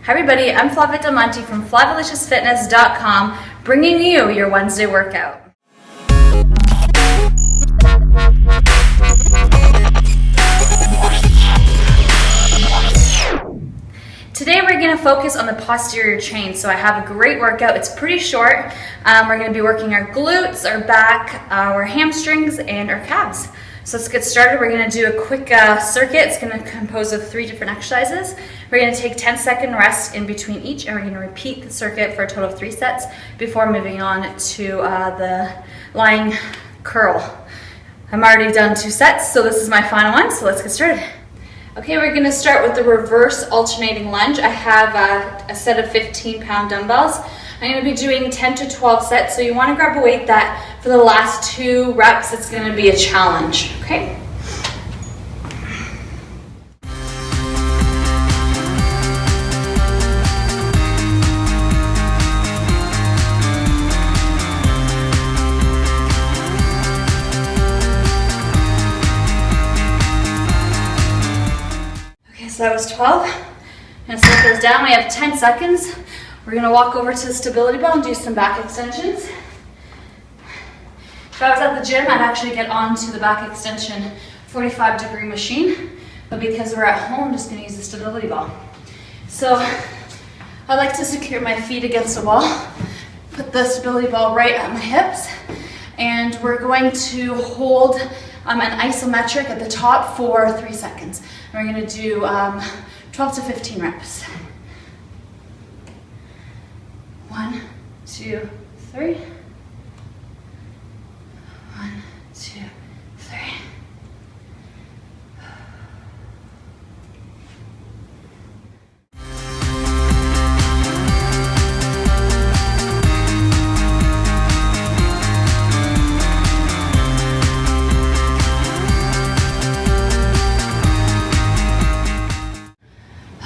Hi everybody, I'm Flavia Del Monte from FlaviaLiciousFitness.com, bringing you your Wednesday workout. Today we're going to focus on the posterior chain. So I have a great workout. It's pretty short. We're going to be working our glutes, our back, our hamstrings, and our calves. So let's get started. We're going to do a quick circuit. It's going to compose of 3 different exercises. We're going to take 10-second rest in between each, and we're going to repeat the circuit for a total of 3 sets before moving on to the lying curl. I'm already done 2 sets, so this is my final one. So let's get started. Okay, we're going to start with the reverse alternating lunge. I have a set of 15-pound dumbbells. I'm going to be doing 10 to 12 sets, so you want to grab a weight that for the last 2 reps, it's going to be a challenge, okay? So that was 12. I'm going to set those down. We have 10 seconds. We're going to walk over to the stability ball and do some back extensions. If I was at the gym, I'd actually get onto the back extension 45-degree machine. But because we're at home, I'm just going to use the stability ball. So I like to secure my feet against the wall. Put the stability ball right at my hips. And we're going to hold an isometric at the top for 3 seconds. And we're going to do 12 to 15 reps. 1, 2, 3. 1, 2, 3.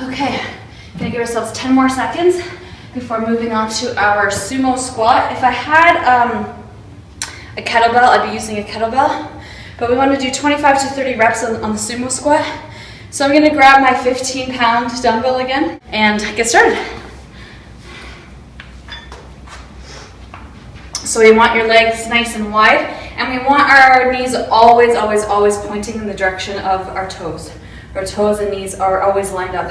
Okay, gonna give ourselves 10 more seconds before moving on to our sumo squat. If I had a kettlebell, I'd be using a kettlebell, but we want to do 25 to 30 reps on the sumo squat. So I'm gonna grab my 15-pound dumbbell again and get started. So we want your legs nice and wide, and we want our knees always, always, always pointing in the direction of our toes. Our toes and knees are always lined up.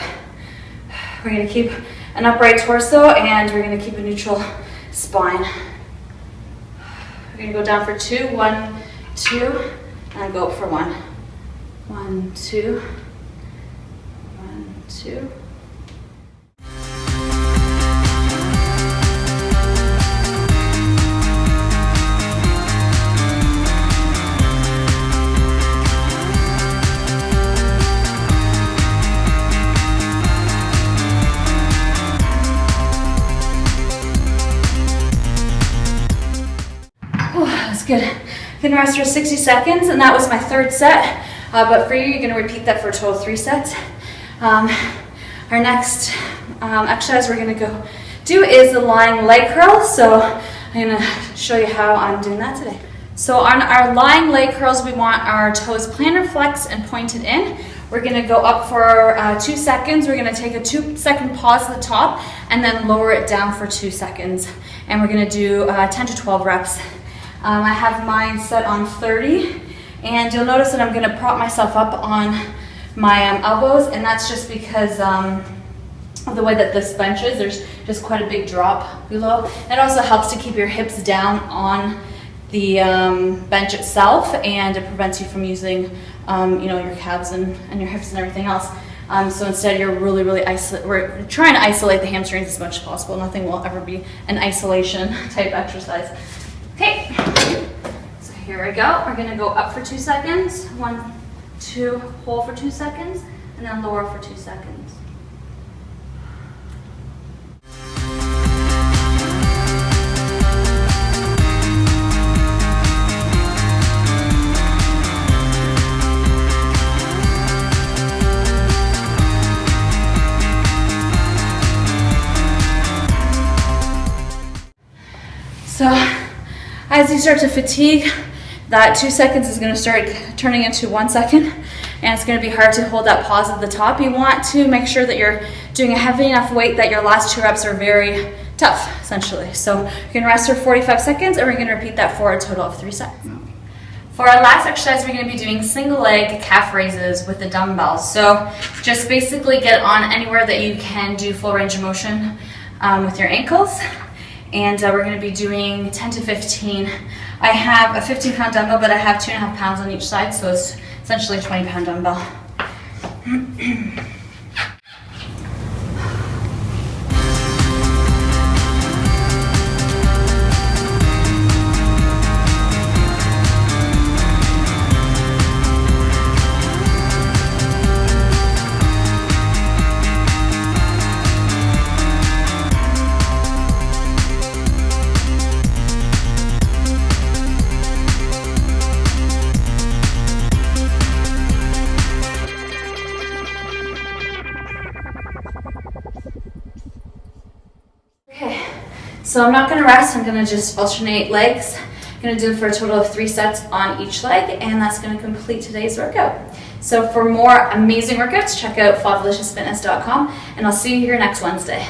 We're going to keep an upright torso, and we're going to keep a neutral spine. We're going to go down for 2, 1, 2, and go up for 1. 1, 2, 1, 2. Good. Gonna rest for 60 seconds, and that was my 3rd set. But for you, you're gonna repeat that for a total of 3 sets. Our next exercise we're gonna go do is the lying leg curl. So I'm gonna show you how I'm doing that today. So on our lying leg curls, we want our toes plantar flexed and pointed in. We're gonna go up for 2 seconds. We're gonna take a 2-second pause at the top and then lower it down for 2 seconds. And we're gonna do 10 to 12 reps. I have mine set on 30, and you'll notice that I'm going to prop myself up on my elbows, and that's just because of the way that this bench is. There's just quite a big drop below. It also helps to keep your hips down on the bench itself, and it prevents you from using your calves and your hips and everything else. So instead, you're really we're trying to isolate the hamstrings as much as possible. Nothing will ever be an isolation type exercise. Okay, so here we go. We're going to go up for 2 seconds. 1, 2, hold for 2 seconds, and then lower for 2 seconds. So as you start to fatigue, that 2 seconds is going to start turning into 1 second, and it's going to be hard to hold that pause at the top. You want to make sure that you're doing a heavy enough weight that your last 2 reps are very tough, essentially. So you're going to rest for 45 seconds, and we're going to repeat that for a total of 3 sets. For our last exercise, we're going to be doing single leg calf raises with the dumbbells. So just basically get on anywhere that you can do full range of motion with your ankles. And we're going to be doing 10 to 15. I have a 15-pound dumbbell, but I have 2.5 pounds on each side, so it's essentially a 20-pound dumbbell. So I'm not going to rest, I'm going to just alternate legs. I'm going to do it for a total of 3 sets on each leg, and that's going to complete today's workout. So for more amazing workouts, check out FLAVIadeliciousFitness.com, and I'll see you here next Wednesday.